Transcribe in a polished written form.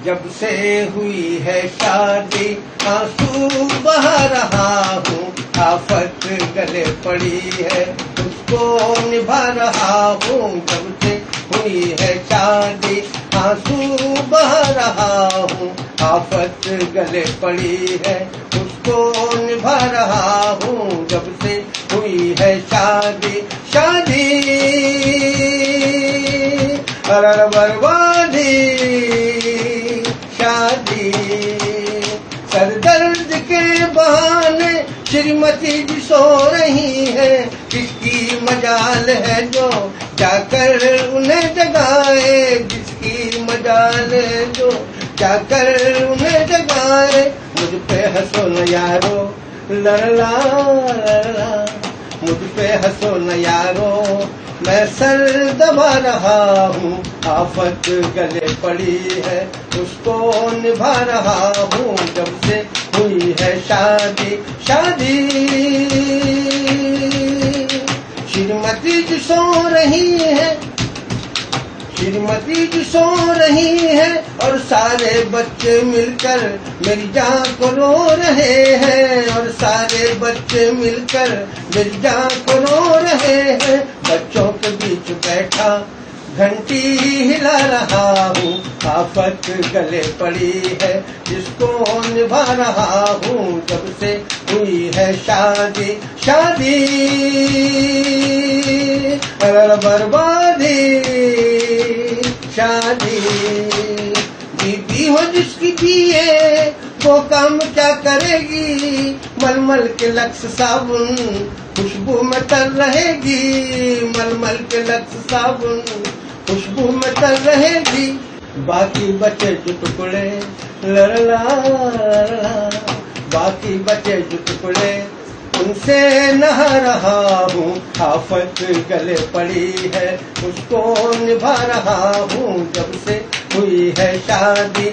जब से हुई है शादी आंसू बहा रहा हूँ, आफत गले पड़ी है उसको निभा रहा हूँ। जब से हुई है शादी आंसू बहा रहा हूँ, आफत गले पड़ी है उसको निभा रहा हूँ। जब से हुई है शादी अरर बर्बादी शादी। सरदर्द के बहाने श्रीमती जी सो रही है, किसकी मजाल है जो जाकर उन्हें जगाए, जिसकी मजाल है जो जाकर उन्हें जगाए। मुझ पे हंसो न यारो लरला लरला, मुझ पे हंसो न यारो मैं सर दबा रहा हूँ, आफत गले पड़ी है उसको निभा रहा हूँ। जब से हुई है शादी श्रीमती जी सो रही है, श्रीमती जी सो रही है और सारे बच्चे मिलकर मेरी जान को रो रहे हैं, और सारे बच्चे मिलकर मेरी जान को रो रहे हैं। बच्चों के बीच बैठा घंटी हिला रहा हूँ, आफत गले पड़ी है जिसको निभा रहा हूँ। जब से हुई है शादी अरर बर्बादी शादी। बीबी हो जिसकी पिए वो काम क्या करेगी, मलमल के लक्स साबुन खुशबू में तर रहेगी, मलमल के लक्स साबुन खुशबू में तर रहेगी। बाकी बचे जो टुकड़े लरला लरला, बाकी बचे जो टुकड़े उनसे नहा रहा हूँ, आफत गले पड़ी है उसको निभा रहा हूँ। जब से हुई है शादी